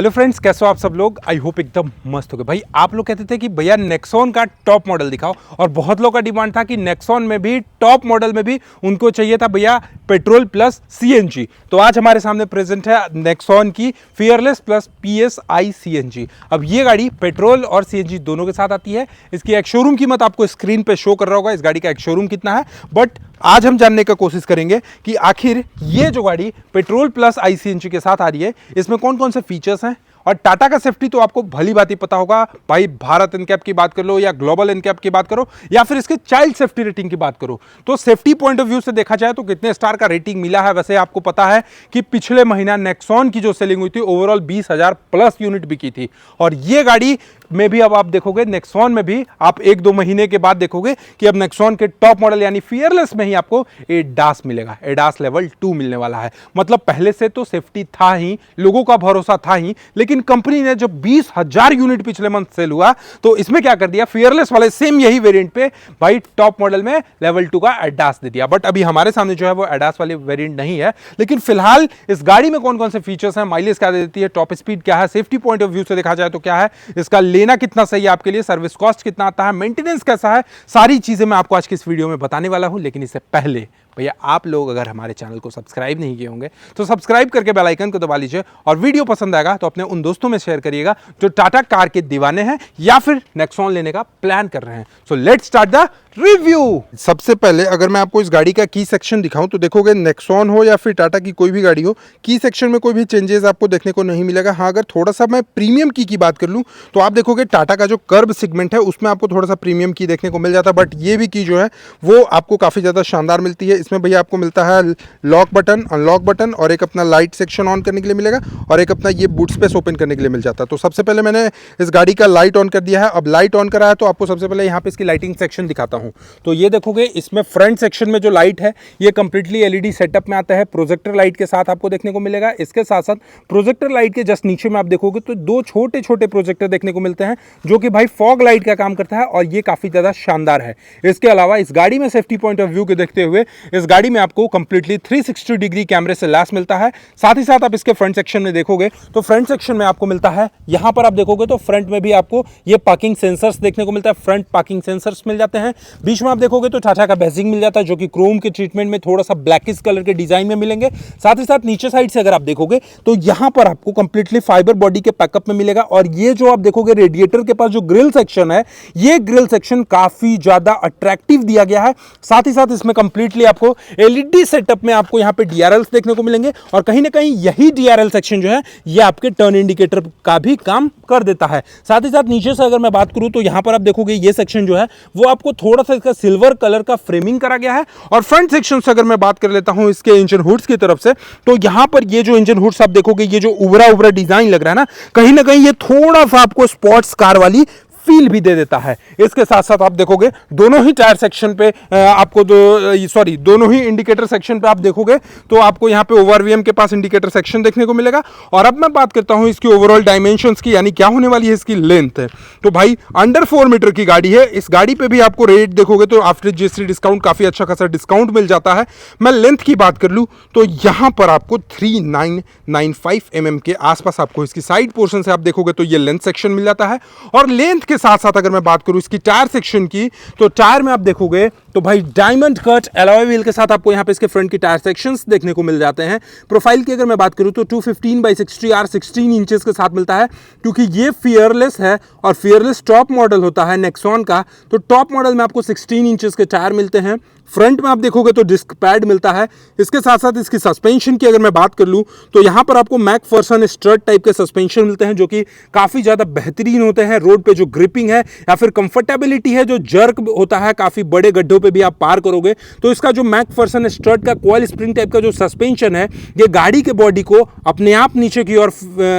Hello friends, कैसे हो आप सब लोग। आई होप एकदम मस्त हो गए। भाई आप लोग कहते थे कि भैया नेक्सॉन का टॉप मॉडल दिखाओ, और बहुत लोगों का डिमांड था कि नेक्सॉन में भी टॉप मॉडल में भी उनको चाहिए था भैया पेट्रोल प्लस सीएनजी। तो आज हमारे सामने प्रेजेंट है नेक्सॉन की फियरलेस प्लस पीएसआई सीएनजी। अब ये गाड़ी पेट्रोल और सीएनजी दोनों के साथ आती है। इसकी एक शोरूम कीमत आपको स्क्रीन पे शो कर रहा होगा, इस गाड़ी का एक शोरूम कितना है। बट आज हम जानने का कोशिश करेंगे कि आखिर ये जो गाड़ी पेट्रोल प्लस आईसीएनजी के साथ आ रही है, इसमें कौन कौन से फीचर्स हैं। और टाटा का सेफ्टी तो आपको भली बात ही पता होगा भाई, भारत एनकैप की बात कर लो या ग्लोबल एनकैप की बात करो या फिर इसके चाइल्ड सेफ्टी रेटिंग की बात करो, तो सेफ्टी पॉइंट ऑफ व्यू से देखा जाए तो कितने स्टार का रेटिंग मिला है। वैसे आपको पता है कि पिछले महीना नेक्सॉन की जो सेलिंग हुई थी ओवरऑल 20,000 प्लस यूनिट बिकी थी। और ये गाड़ी में भी अब आप देखोगे नेक्सॉन में भी आप 1-2 महीने के बाद देखोगे कि अब नेक्सॉन के टॉप मॉडल यानी फियरलेस में ही आपको एडास मिलेगा। एडास लेवल 2 मिलने वाला है। मतलब पहले से तो सेफ्टी था ही, लोगों का भरोसा था ही, लेकिन कंपनी ने जब 20,000 यूनिट पिछले मंथ सेल हुआ तो इसमें क्या कर दिया, फियरलेस वाले सेम यही वेरिएंट पे भाई टॉप मॉडल में लेवल 2 का एडास दे दिया। बट अभी हमारे सामने जो है वो एडास वाले वेरिएंट नहीं है। लेकिन फिलहाल इस गाड़ी में कौन कौन से फीचर्स हैं, माइलेज क्या देती है, टॉप स्पीड क्या है, सेफ्टी पॉइंट ऑफ व्यू से देखा जाए तो क्या है, इसका लेना कितना सही है आपके लिए, सर्विस कॉस्ट कितना आता है, मेंटेनेंस कैसा है, सारी चीजें मैं आपको आज की इस वीडियो में बताने वाला हूं। लेकिन इससे पहले भैया आप लोग अगर हमारे चैनल को सब्सक्राइब नहीं किए होंगे तो सब्सक्राइब करके बेल आइकन को दबा लीजिए, और वीडियो पसंद आएगा तो अपने उन दोस्तों में शेयर करिएगा जो टाटा कार के दीवाने हैं या फिर नेक्सॉन लेने का प्लान कर रहे हैं। So let's start the review. सबसे पहले अगर मैं आपको इस गाड़ी का की सेक्शन दिखाऊं तो देखोगे नेक्सॉन हो या फिर टाटा की कोई भी गाड़ी हो, की सेक्शन में कोई भी चेंजेस आपको देखने को नहीं मिलेगा। हाँ, अगर थोड़ा सा मैं प्रीमियम की बात कर लूं तो आप देखोगे टाटा का जो कर्व सेगमेंट है उसमें आपको थोड़ा सा प्रीमियम की देखने को मिल जाता है। बट ये भी की जो है वो आपको काफ़ी ज़्यादा शानदार मिलती है। इसमें भैया आपको मिलता है लॉक बटन, अनलॉक बटन, और एक अपना लाइट सेक्शन ऑन करने के लिए मिलेगा, और एक अपना ये बूट स्पेस ओपन करने के लिए मिल जाता है। तो सबसे पहले मैंने इस गाड़ी का लाइट ऑन कर दिया है। अब लाइट ऑन करा है तो आपको सबसे पहले यहाँ पे इसकी लाइटिंग सेक्शन दिखाता हूँ। तो ये देखोगे इसमें फ्रंट सेक्शन में जो लाइट है ये कंप्लीटली एलईडी सेटअप में आता है, प्रोजेक्टर लाइट के साथ आपको देखने को मिलेगा। इसके साथ साथ प्रोजेक्टर लाइट के जस्ट नीचे में आप देखोगे तो 2 छोटे छोटे प्रोजेक्टर देखने को मिलते हैं जो कि भाई फॉग लाइट का काम करता है, और ये काफी ज्यादा शानदार है। इसके अलावा इस गाड़ी में सेफ्टी पॉइंट ऑफ व्यू के देखते हुए इस गाड़ी में आपको कंप्लीटली 360 डिग्री कैमरे से लैस मिलता है। साथ ही साथ आप इसके फ्रंट सेक्शन में देखोगे तो फ्रंट सेक्शन में आपको मिलता है, यहां पर आप देखोगे तो फ्रंट में भी आपको ये पार्किंग सेंसर्स देखने को मिलता है। फ्रंट पार्किंग सेंसर्स मिल जाते हैं। बीच में आप देखोगे तो टाटा का बेजिंग मिल जाता है जो कि क्रोम के ट्रीटमेंट में थोड़ा सा ब्लैकिश कलर के डिजाइन में मिलेंगे। साथ ही साथ नीचे साइड से अगर आप देखोगे तो यहां पर आपको कंप्लीटली फाइबर बॉडी के पैकअप में मिलेगा। और ये जो आप देखोगे रेडिएटर के पास जो ग्रिल सेक्शन है, ये ग्रिल सेक्शन काफी ज्यादा अट्रैक्टिव दिया गया है। साथ ही साथ इसमें कंप्लीटली आपको एलईडी सेटअप में आपको यहां पे डीआरएल्स देखने को मिलेंगे, और कहीं ना कहीं यही डीआरएल सेक्शन जो है ये आपके टर्न इंडिकेटर का भी काम कर देता है। साथ ही साथ नीचे से अगर मैं बात करूं तो यहां पर आप देखोगे ये सेक्शन जो है वो आपको थोड़ा सा इसका सिल्वर कलर का फ्रेमिंग करा गया है। और फ्रंट सेक्शन से अगर मैं बात कर लेता हूं इसके इंजन हुड्स की तरफ से, तो यहां पर ये जो इंजन हुड्स आप देखोगे ये जो उभरा डिजाइन लग रहा है ना कहीं ये थोड़ा सा आपको स्पोर्ट्स कार वाली फील भी दे देता है। इसके साथ साथ आप देखोगे दोनों ही टायर सेक्शन पे आपको दोनों ही इंडिकेटर सेक्शन पे आप देखोगे तो आपको यहां पे ओवरवीएम के पास इंडिकेटर सेक्शन देखने को मिलेगा। और अब मैं बात करता हूं इसकी ओवरऑल डायमेंशंस की, यानी क्या होने वाली है इसकी लेंथ। तो भाई अंडर 4 मीटर की गाड़ी है। इस गाड़ी पे भी आपको रेट देखोगे तो आफ्टर जीएसटी डिस्काउंट काफी अच्छा खासा डिस्काउंट मिल जाता है। मैं लेंथ की बात कर लूं तो यहां पर आपको 3995 mm के आसपास आपको इसकी साइड पोर्शन से आप देखोगे तो ये लेंथ सेक्शन मिल जाता है। और लेंथ के साथ साथ अगर मैं बात करूं इसकी टायर सेक्शन की, तो टायर में आप देखोगे तो भाई डायमंड कट अलॉय व्हील के साथ आपको यहां पे इसके फ्रंट की टायर सेक्शंस देखने को मिल जाते हैं। प्रोफाइल की अगर मैं बात करूं तो 215/60 R 16 इंचेस के साथ मिलता है, क्योंकि ये फियरलेस है और फियरलेस टॉप मॉडल होता है नेक्सॉन का। तो टॉप मॉडल में आपको 16 इंचेस के टायर मिलते हैं। फ्रंट में आप देखोगे तो डिस्क पैड मिलता है। इसके साथ साथ इसकी सस्पेंशन की अगर मैं बात कर लूं तो यहां पर आपको मैकफर्सन स्ट्रट टाइप के सस्पेंशन मिलते हैं जो कि काफी ज्यादा बेहतरीन होते हैं। रोड पे जो ग्रिपिंग है या फिर कंफर्टेबिलिटी है, जो जर्क होता है काफी बड़े गड्ढों पे भी आप पार करोगे तो इसका जो मैकफर्सन स्ट्रट का कॉइल स्प्रिंग टाइप का जो सस्पेंशन है ये गाड़ी के बॉडी को अपने आप नीचे की ओर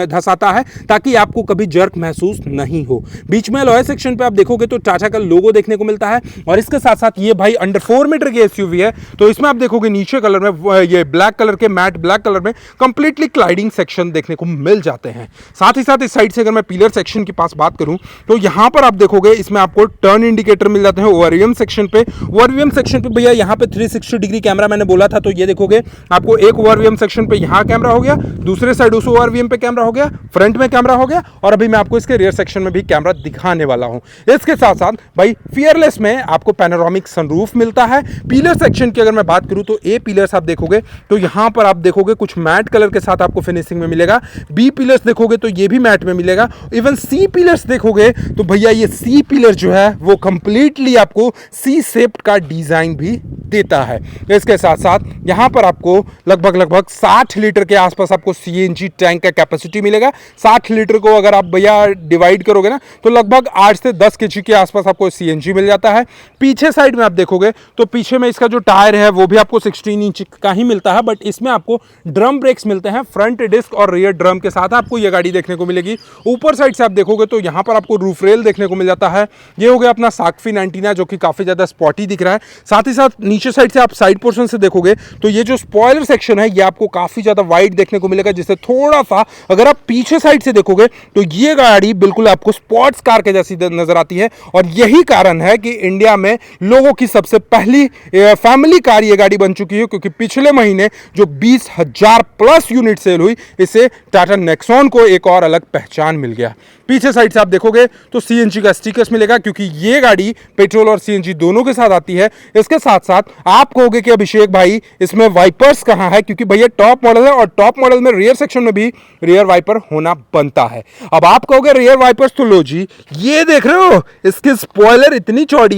धसाता है ताकि आपको कभी जर्क महसूस नहीं हो। बीच में अलॉय सेक्शन पे आप देखोगे तो टाटा का लोगो देखने को मिलता है। और इसके साथ साथ ये भाई अंडर 4 लीटर की एसयूवी है, तो इसमें आप देखोगे नीचे कलर में ये ब्लैक कलर के मैट ब्लैक कलर में कंप्लीटली क्लाइडिंग सेक्शन देखने को मिल जाते हैं। साथ ही साथ इस साइड से अगर मैं पिलर सेक्शन के पास बात करूं तो यहां पर आप देखोगे इसमें आपको टर्न इंडिकेटर मिल जाते हैं ओआरवीएम सेक्शन पे। ओआरवीएम सेक्शन पे भैया यहां पे 360 डिग्री कैमरा मैंने बोला था, तो ये देखोगे आपको एक ओआरवीएम सेक्शन पे यहां कैमरा हो गया, दूसरे साइड उस ओआरवीएम पे कैमरा हो गया, फ्रंट में कैमरा हो गया, और अभी मैं आपको इसके रियर सेक्शन में भी कैमरा दिखाने वाला हूं। इसके साथ साथ भाई फियरलेस में आपको पैनोरामिक सनरूफ मिलता है। पिलर सेक्शन की अगर मैं बात करूं तो ए पिलर्स आप देखोगे तो यहां पर आप देखोगे कुछ मैट कलर के साथ आपको फिनिशिंग में मिलेगा। बी पिलर्स देखोगे तो ये भी मैट में मिलेगा। इवन सी पिलर्स देखोगे तो भैया ये सी पिलर जो है वो कंप्लीटली आपको सी शेप्ड का डिजाइन भी देता है। इसके साथ साथ यहां पर आपको लगभग 60 लीटर के आसपास आपको सीएनजी टैंक का कैपेसिटी मिलेगा। 60 लीटर को अगर आप भैया डिवाइड करोगे ना तो लगभग 8 से 10 केजी के आसपास आपको सीएनजी मिल जाता है। पीछे साइड में आप देखोगे तो पीछे में इसका जो टायर है वो भी आपको 16 इंच का ही मिलता है, बट इसमें आपको ड्रम ब्रेक्स मिलते हैं फ्रंट डिस्क और रियर ड्रम के साथ आपको ये गाड़ी देखने को मिलेगी। ऊपर साइड से आप देखोगे तो यहाँ पर आपको रूफ रेल देखने को मिल जाता है। ये हो गया अपना साकफिन एंटीना जो कि काफी ज्यादा स्पॉटी दिख रहा है। साथ ही साथ नीचे साइड से आप साइड पोर्शन से देखोगे तो ये जो स्पॉइलर सेक्शन है ये आपको काफी ज्यादा वाइड देखने को मिलेगा, जिससे थोड़ा सा अगर आप पीछे साइड से देखोगे तो ये गाड़ी बिल्कुल आपको स्पोर्ट्स कार के जैसी नजर आती है। और यही कारण है कि इंडिया में लोगों की सबसे पहली फैमिली कार ये गाड़ी बन चुकी है, क्योंकि पिछले महीने जो 20,000 प्लस यूनिट सेल हुई, इससे टाटा नेक्सॉन को एक और अलग पहचान मिल गया। पीछे साइड से आप देखोगे तो सीएनजी का स्टिकर्स मिलेगा, क्योंकि ये गाड़ी पेट्रोल और सीएनजी दोनों के साथ आती है। इसके साथ साथ आप कहोगे कि अभिषेक भाई इसमें वाइपर्स कहां है, क्योंकि भैया टॉप मॉडल है और टॉप मॉडल में रियर सेक्शन में भी रियर वाइपर होना बनता है। अब आप कहोगे रियर वाइपर्स तो लो जी, ये देख रहे हो इसकी स्पॉइलर इतनी चौड़ी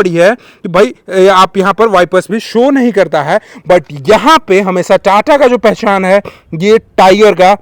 है कि भाई आप यहां पर वाइपर्स भी शो नहीं करता है। बट यहां पे हमेशा टाटा का जो पहचान है ये टाइगर का,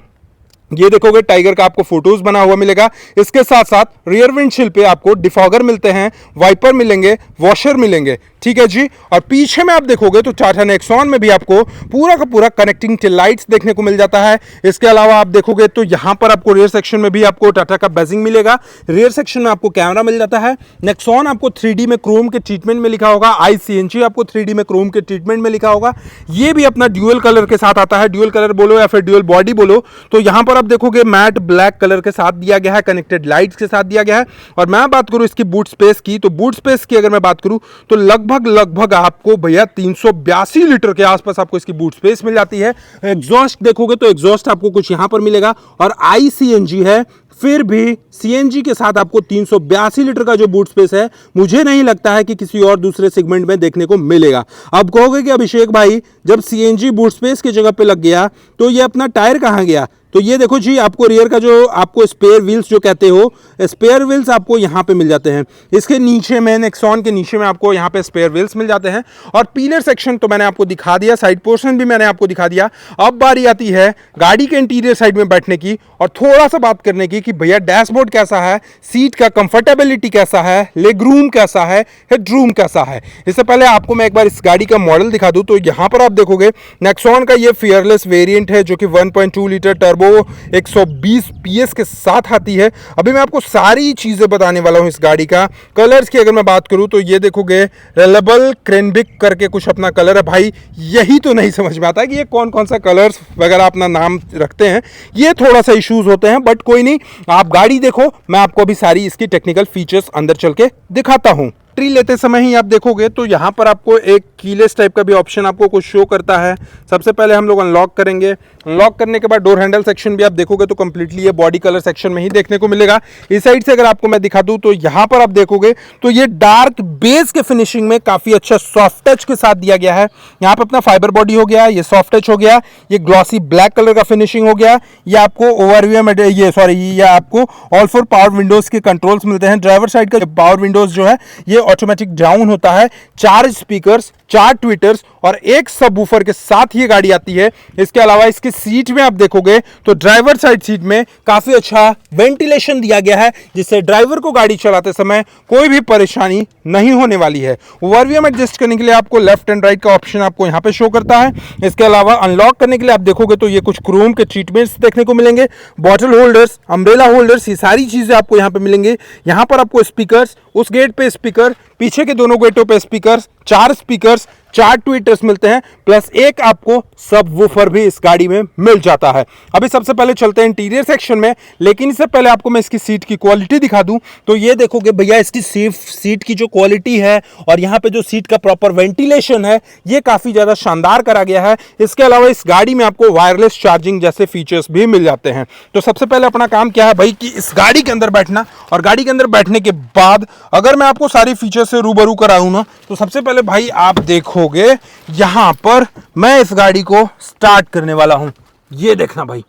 ये देखोगे टाइगर का आपको फोटोज बना हुआ मिलेगा। इसके साथ साथ रियर विंडशील्ड पे आपको डिफॉगर मिलते हैं, वाइपर मिलेंगे, वॉशर मिलेंगे, ठीक है जी। और पीछे में आप देखोगे तो टाटा नेक्सॉन में भी आपको पूरा का पूरा कनेक्टिंग टेल लाइट्स देखने को मिल जाता है। इसके अलावा आप देखोगे तो यहां पर आपको रियर सेक्शन में भी आपको टाटा का बेजिंग मिलेगा। रियर सेक्शन में आपको कैमरा मिल जाता है। नेक्सॉन आपको 3D में क्रोम के ट्रीटमेंट में लिखा होगा, ICNG आपको 3D में क्रोम के ट्रीटमेंट में लिखा होगा। ये भी अपना ड्यूअल कलर के साथ आता है, ड्यूअल कलर बोलो या फिर ड्यूअल बॉडी बोलो। तो यहां पर आप देखोगे मैट ब्लैक कलर के साथ दिया गया है, कनेक्टेड लाइट्स के साथ दिया गया है। और मैं बात करूं इसकी बूट स्पेस की, तो बूट स्पेस की अगर मैं बात करूं तो लगभग आपको भैया 382 लीटर के आसपास आपको इसकी बूट स्पेस मिल जाती है। एग्जॉस्ट देखोगे तो एग्जॉस्ट आपको कुछ यहां पर मिलेगा और ICNG है, फिर भी सीएनजी के साथ आपको 382 लीटर का जो बूट स्पेस है मुझे नहीं लगता है कि किसी और दूसरे सेगमेंट में देखने को मिलेगा। अब कहोगे कि अभिषेक भाई जब सीएनजी बूट स्पेस की जगह पे लग गया तो ये अपना टायर कहां गया? तो ये देखो जी, आपको रियर का जो आपको स्पेयर व्हील्स जो कहते हो, स्पेयर व्हील्स आपको यहाँ पे मिल जाते हैं। इसके नीचे में नेक्सॉन के नीचे में आपको यहाँ पे स्पेयर व्हील्स मिल जाते हैं। और पिलर सेक्शन तो मैंने आपको दिखा दिया, साइड पोर्शन भी मैंने आपको दिखा दिया। अब बारी आती है गाड़ी के इंटीरियर साइड में बैठने की और थोड़ा सा बात करने की कि भैया डैशबोर्ड कैसा है, सीट का कंफर्टेबिलिटी कैसा है, लेग रूम कैसा है, हेडरूम कैसा है। इससे पहले आपको मैं एक बार इस गाड़ी का मॉडल दिखा दूं तो यहाँ पर आप देखोगे नेक्सॉन का ये फियरलेस वेरिएंट है जो कि 1.2 लीटर टर्बो 120 PS के साथ आती है। अभी मैं आपको सारी चीजें बताने वाला हूं इस गाड़ी का। कलर्स की अगर मैं बात करूं तो ये देखोगे रेलेबल क्रेनबिक करके कुछ अपना कलर है। भाई यही तो नहीं समझ में आता है कि ये कौन कौन सा कलर्स वगैरह अपना नाम रखते हैं, ये थोड़ा सा इश्यूज होते हैं। बट कोई नहीं, आप गाड़ी देखो, मैं आपको अभी सारी इसकी टेक्निकल फीचर्स अंदर चल के दिखाता हूं। बैटरी लेते समय ही आप देखोगे तो यहाँ पर आपको एक कीलेस टाइप का भी ऑप्शन आपको कुछ शो करता है। सबसे पहले हम लोग अनलॉक करेंगे। अनलॉक करने के बाद डोर हैंडल सेक्शन भी आप देखोगे तो कंप्लीटली ये बॉडी कलर सेक्शन में ही देखने को मिलेगा। इस साइड से अगर आपको मैं दिखा दूं तो यहाँ पर आप देखोगे तो ये डार्क बेस के फिनिशिंग में काफी अच्छा सॉफ्ट टच के साथ दिया गया है। यहाँ पे अपना फाइबर बॉडी हो गया, ये सॉफ्ट टच हो गया, ये ग्लॉसी ब्लैक कलर का फिनिशिंग हो गया। ये आपको ओवरव्यू ये आपको ऑल फोर पावर विंडोज के कंट्रोल्स मिलते हैं। ड्राइवर साइड का पावर विंडोज जो है ये ऑटोमेटिक डाउन होता है। 4 स्पीकर्स, 4 ट्विटर्स और एक सबवूफर के साथ ये गाड़ी आती है। इसके अलावा इसकी सीट में आप देखोगे तो ड्राइवर साइड सीट में काफी अच्छा वेंटिलेशन दिया गया है, जिससे ड्राइवर को गाड़ी चलाते समय कोई भी परेशानी नहीं होने वाली है। ओवरव्यू में एडजस्ट करने के लिए आपको लेफ्ट एंड राइट का ऑप्शन आपको यहां पे शो करता है। इसके अलावा अनलॉक करने के लिए आप देखोगे तो ये कुछ क्रोम के ट्रीटमेंट्स देखने को मिलेंगे। बॉटल होल्डर्स, अम्ब्रेला होल्डर्स, ये सारी चीजें आपको यहां पे मिलेंगे। यहां पर आपको स्पीकर्स, उस गेट पे स्पीकर, पीछे के दोनों गेटों पे स्पीकर्स, 4 स्पीकर्स, 4 ट्विटर्स मिलते हैं, प्लस एक आपको सब वूफर भी इस गाड़ी में मिल जाता है। अभी सबसे पहले चलते हैं इंटीरियर सेक्शन में, लेकिन इससे पहले आपको मैं इसकी सीट की क्वालिटी दिखा दूं तो ये देखोगे भैया इसकी सीट की जो क्वालिटी है और यहाँ पे जो सीट का प्रॉपर वेंटिलेशन है ये काफी ज्यादा शानदार करा गया है। इसके अलावा इस गाड़ी में आपको वायरलेस चार्जिंग जैसे फीचर्स भी मिल जाते हैं। तो सबसे पहले अपना काम क्या है भाई कि इस गाड़ी के अंदर बैठना, और गाड़ी के अंदर बैठने के बाद अगर मैं आपको सारी फीचर्स से रूबरू कराऊं ना तो सबसे पहले भाई आप देखोगे यहां पर मैं इस गाड़ी को स्टार्ट करने वाला हूं। ये देखना भाई,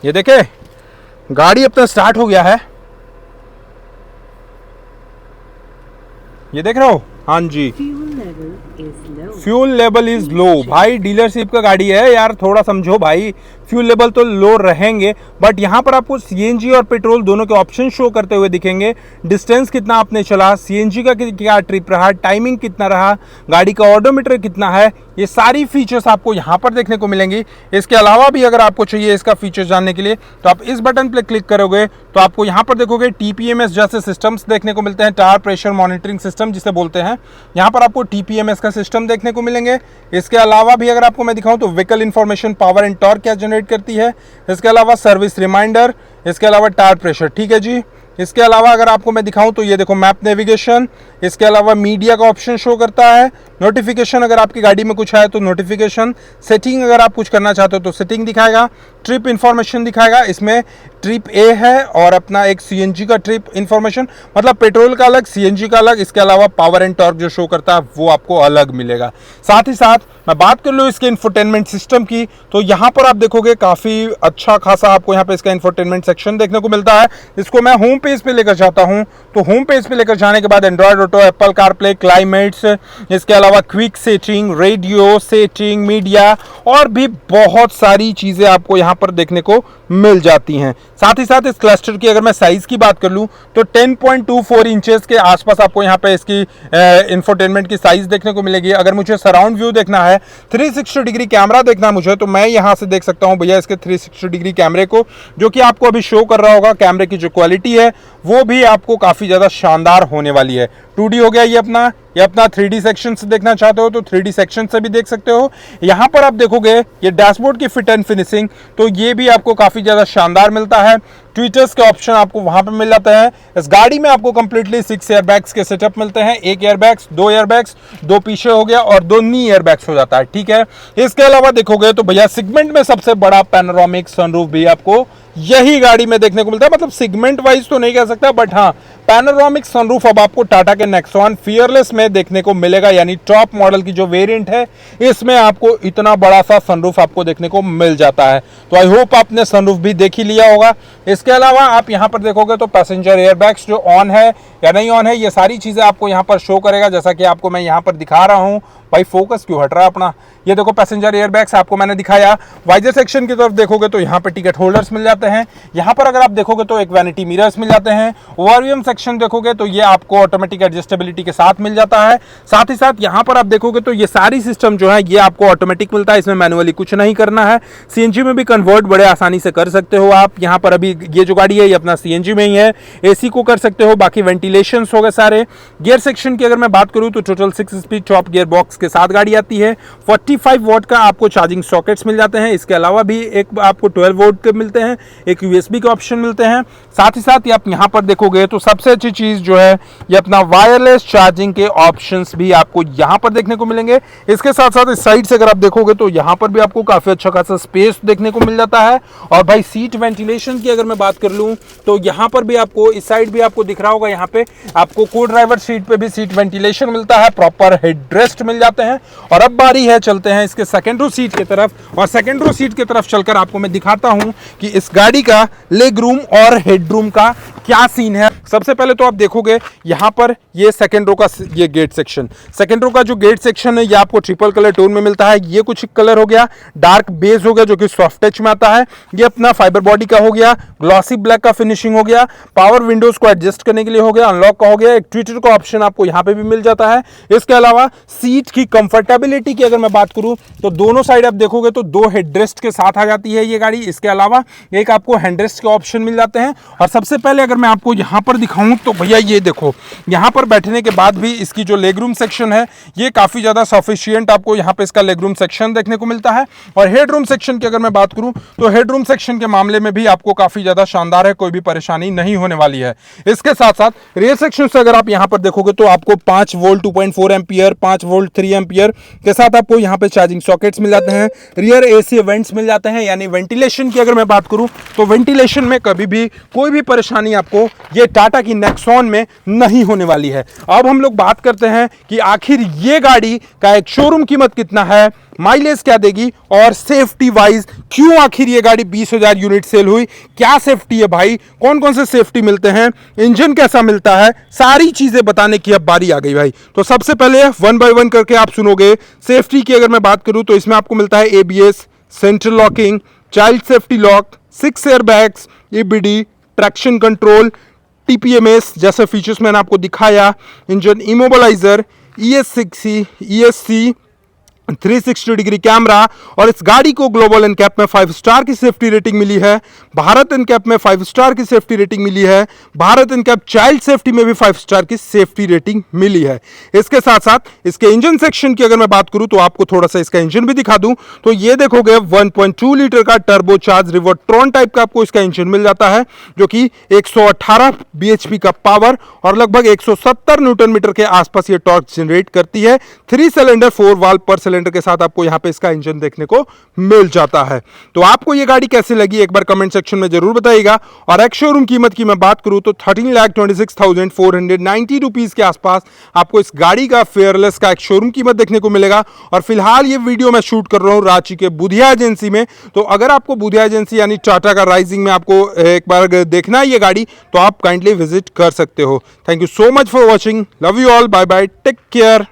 ये देखे गाड़ी अपना स्टार्ट हो गया है, ये देख रहे हो। हाँ जी, फ्यूल लेवल इज लो। भाई डीलरशिप का गाड़ी है यार, थोड़ा समझो भाई, फ्यूल लेवल तो लो रहेंगे, बट यहाँ पर आपको सीएनजी और पेट्रोल दोनों के ऑप्शन शो करते हुए दिखेंगे। डिस्टेंस कितना आपने चला, सीएनजी का क्या ट्रिप रहा, टाइमिंग कितना रहा, गाड़ी का ऑडोमीटर कितना है, ये सारी फीचर्स आपको यहाँ पर देखने को मिलेंगी। इसके अलावा भी अगर आपको चाहिए इसका फीचर्स जानने के लिए तो आप इस बटन पर क्लिक करोगे तो आपको यहाँ पर देखोगे टीपीएमएस जैसे सिस्टम्स देखने को मिलते हैं, टायर प्रेशर मॉनिटरिंग सिस्टम जिसे बोलते हैं। यहाँ पर आपको टीपीएमएस का सिस्टम देखने को मिलेंगे। इसके अलावा भी अगर आपको मैं दिखाऊं तो vehicle information, power and torque क्या जनरेट करती है, इसके अलावा सर्विस रिमाइंडर, इसके अलावा टायर प्रेशर, ठीक है जी। इसके अलावा अगर आपको मैं दिखाऊं तो ये देखो मैप नेविगेशन, इसके अलावा मीडिया का ऑप्शन शो करता है, नोटिफिकेशन अगर आपकी गाड़ी में कुछ है तो नोटिफिकेशन, सेटिंग अगर आप कुछ करना चाहते हो तो सेटिंग दिखाएगा, ट्रिप इंफॉर्मेशन दिखाएगा। इसमें ट्रिप ए है और अपना एक सीएनजी का ट्रिप इंफॉर्मेशन, मतलब पेट्रोल का अलग, सीएनजी का अलग। इसके अलावा पावर एंड टॉर्क जो शो करता है वो आपको अलग मिलेगा। साथ ही साथ मैं बात कर लूँ इसके इंफोटेनमेंट सिस्टम की तो यहाँ पर आप देखोगे काफ़ी अच्छा खासा आपको यहाँ पे इसका इंफोटेनमेंट सेक्शन देखने को मिलता है। इसको मैं होम पेज पे लेकर जाता हूँ तो होम पेज पे लेकर जाने के बाद Android auto, Apple CarPlay, climates, इसके अलावा quick setting, radio setting, media और भी बहुत सारी चीज़ें आपको यहाँ पर देखने को मिल जाती हैं। साथ ही साथ इस क्लस्टर की अगर मैं साइज की बात कर लूँ तो 10.24 इंचेस के आसपास आपको यहाँ पे इसकी इंफोटेनमेंट की साइज देखने को मिलेगी। अगर मुझे सराउंड व्यू देखना है, 360 डिग्री कैमरा देखना मुझे, तो मैं यहाँ से देख सकता हूँ भैया इसके 360 डिग्री कैमरे को, जो कि आपको अभी शो कर रहा होगा। कैमरे की जो क्वालिटी है वो भी आपको काफ़ी ज़्यादा शानदार होने वाली है। 2D हो गया ये अपना 3D सेक्शन से देखना चाहते हो तो 3D सेक्शन से भी देख सकते हो। यहाँ पर आप देखोगे ये डैशबोर्ड की फिट एंड फिनिशिंग, तो ये भी आपको काफ़ी ज़्यादा शानदार मिलता है। ट्विटर्स के ऑप्शन आपको वहाँ पे मिल जाते हैं। इस गाड़ी में आपको कंप्लीटली 6 एयरबैग्स के सेटअप मिलते हैं, 1 एयरबैग्स, 2 एयरबैग्स, 2 पीछे हो गया और 2 नी एयरबैग्स हो जाता है, ठीक है। इसके अलावा देखोगे तो भैया सेगमेंट में सबसे बड़ा पैनोरामिक सनरूफ भी आपको यही गाड़ी में देखने को मिलता है। मतलब सेगमेंट वाइज तो नहीं कह सकता, बट हाँ पैनोरामिक सनरूफ अब आपको टाटा के नेक्सॉन फियरलेस में देखने को मिलेगा, यानी टॉप मॉडल की जो वेरिएंट है इसमें आपको इतना बड़ा सा सनरूफ आपको देखने को मिल जाता है। तो आई होप आपने सनरूफ भी देख ही लिया होगा। इसके अलावा आप यहाँ पर देखोगे तो पैसेंजर एयरबैग्स जो ऑन है या नहीं ऑन है, ये सारी चीज़ें आपको यहाँ पर शो करेगा, जैसा कि आपको मैं यहाँ पर दिखा रहा हूँ। भाई फोकस क्यों हट रहा है अपना, ये देखो पैसेंजर एयरबैग्स आपको मैंने दिखाया। वाइजर सेक्शन की तरफ देखोगे तो यहाँ पे टिकट होल्डर्स मिल जाते हैं। यहाँ पर अगर आप देखोगे तो एक वैनिटी मिरर्स मिल जाते हैं। ओवरव्यू सेक्शन देखोगे तो ये आपको ऑटोमेटिक एडजस्टेबिलिटी के साथ मिल जाता है। साथ ही साथ यहाँ पर आप देखोगे तो ये सारी सिस्टम जो है ये आपको ऑटोमेटिक मिलता है, इसमें मैनुअली कुछ नहीं करना है। सीएनजी में भी कन्वर्ट बड़े आसानी से कर सकते हो आप। यहाँ पर अभी ये जो गाड़ी है ये अपना सीएनजी में ही है, एसी को कर सकते हो, बाकी वेंटिलेशन हो गए सारे। गियर सेक्शन की अगर मैं बात करूँ तो total 6 speed top gear box के साथ गाड़ी आती है। 45 वॉट का आपको चार्जिंग सॉकेट्स मिल जाते हैं। इसके अलावा भी एक आपको 12 वोल्ट के मिलते हैं, एक यूएसबी के ऑप्शन मिलते हैं। साथ ही साथ आप यहाँ पर देखोगे तो सबसे अच्छी चीज जो है ये अपना वायरलेस चार्जिंग के ऑप्शंस भी आपको यहाँ पर देखने को मिलेंगे। इसके साथ साथ इस साइड से अगर आप देखोगे तो यहाँ पर भी आपको काफी अच्छा खासा स्पेस देखने को मिल जाता है। और भाई सीट वेंटिलेशन की अगर मैं बात कर लूँ तो यहाँ पर भी आपको इस साइड भी आपको दिख रहा होगा, यहाँ पे आपको को ड्राइवर सीट पे भी सीट वेंटिलेशन मिलता है, प्रॉपर हेडरेस्ट मिल जाते हैं। और अब बारी है, चलते हैं इसके सेकेंड रो सीट की तरफ। और सेकेंड रो सीट की तरफ चलकर आपको मैं दिखाता हूं कि इस गाड़ी का लेग रूम और हेड रूम का क्या सीन है। सबसे पहले तो आप देखोगे यहाँ पर ये सेकेंड रो का ये गेट सेक्शन, सेकेंड रो का जो गेट सेक्शन है ये आपको ट्रिपल कलर टोन में मिलता है। ये कुछ कलर हो गया, डार्क बेज हो गया जो कि सॉफ्ट टच में आता है। ये अपना फाइबर बॉडी का हो गया, ग्लॉसी ब्लैक का फिनिशिंग हो गया, पावर विंडोज को एडजस्ट करने के लिए हो गया, अनलॉक का हो गया, एक ट्विटर का ऑप्शन आपको यहाँ पे भी मिल जाता है। इसके अलावा सीट की कंफर्टेबिलिटी की अगर मैं बात करूं तो दोनों साइड आप देखोगे तो 2 हेडरेस्ट के साथ आ जाती है ये गाड़ी। इसके अलावा एक आपको हैंडरेस्ट के ऑप्शन मिल जाते हैं। और सबसे पहले अगर अगर मैं आपको यहाँ पर दिखाऊं तो भैया ये देखो, यहाँ पर बैठने के बाद भी इसकी जो लेग रूम सेक्शन है ये काफ़ी ज़्यादा सफिशियंट आपको यहाँ पे इसका लेग रूम सेक्शन देखने को मिलता है। और हेड रूम सेक्शन की अगर मैं बात करूँ तो हेड रूम सेक्शन के मामले में भी आपको काफ़ी ज़्यादा शानदार है, कोई भी परेशानी नहीं होने वाली है। इसके साथ साथ रियर सेक्शन से अगर आप यहाँ पर देखोगे तो आपको 5 वोल्ट 2.4 एम्पियर, 5 वोल्ट 3 एम्पियर के साथ आपको यहाँ पे चार्जिंग सॉकेट्स मिल जाते हैं। रियर एसी वेंट्स मिल जाते हैं, यानी वेंटिलेशन की अगर मैं बात करूँ तो वेंटिलेशन में कभी भी कोई भी परेशानी आपको ये टाटा की नेक्सॉन में नहीं होने वाली है। अब हम लोग बात करते हैं कि आखिर ये गाड़ी का एक शोरूम कीमत कितना है, माइलेज क्या देगी और सेफ्टी वाइज क्यों आखिर ये गाड़ी 20,000 यूनिट सेल हुई, क्या सेफ्टी है भाई, कौन कौन से सेफ्टी मिलते हैं, इंजन कैसा मिलता है, सारी चीजें बताने की अब बारी आ गई भाई। तो सबसे पहले 1 बाय 1 करके आप सुनोगे। सेफ्टी की अगर मैं बात करूं तो इसमें आपको मिलता है ABS, central locking, child safety lock, 6 air bags, EBD, traction control, TPMS जैसे फीचर्स मैंने आपको दिखाया, engine immobiliser, ESC 360 degree camera. और इस गाड़ी को ग्लोबल एनकैप में 5 स्टार की सेफ्टी रेटिंग मिली है, भारत एनकैप में 5 स्टार की सेफ्टी रेटिंग मिली है, भारत एनकैप चाइल्ड सेफ्टी में भी 5 स्टार की सेफ्टी रेटिंग मिली है। इसके साथ साथ इसके इंजन सेक्शन की अगर मैं बात करूं तो आपको थोड़ा सा इसका इंजन भी दिखा दूं तो ये देखोगे 1.2 लीटर का टर्बो चार्ज रिवर्ट्रॉन टाइप का आपको इसका इंजन मिल जाता है, जो कि 118 bhp का पावर और लगभग 170 न्यूटन मीटर के आसपास ये टॉर्क जनरेट करती है। 3 सिलेंडर 4 वाल्व पर सिलेंडर के साथ आपको यहां पे इसका इंजन देखने को मिल जाता है। तो आपको ये गाड़ी कैसी लगी एक बार कमेंट सेक्शन में जरूर बताइएगा। और एक्स शोरूम कीमत की मैं बात करूं तो 13,26,490 रुपीज के आसपास आपको इस गाड़ी का फेयरलेस का एक शोरूम कीमत देखने को मिलेगा। और फिलहाल ये वीडियो मैं शूट कर रहा हूं रांची के बुधिया एजेंसी में। तो अगर आपको बुधिया एजेंसी यानी टाटा का राइजिंग में आपको एक बार देखना है ये गाड़ी तो आप काइंडली विजिट कर सकते हो। Thank you so much for watching, love you all, bye bye, take care.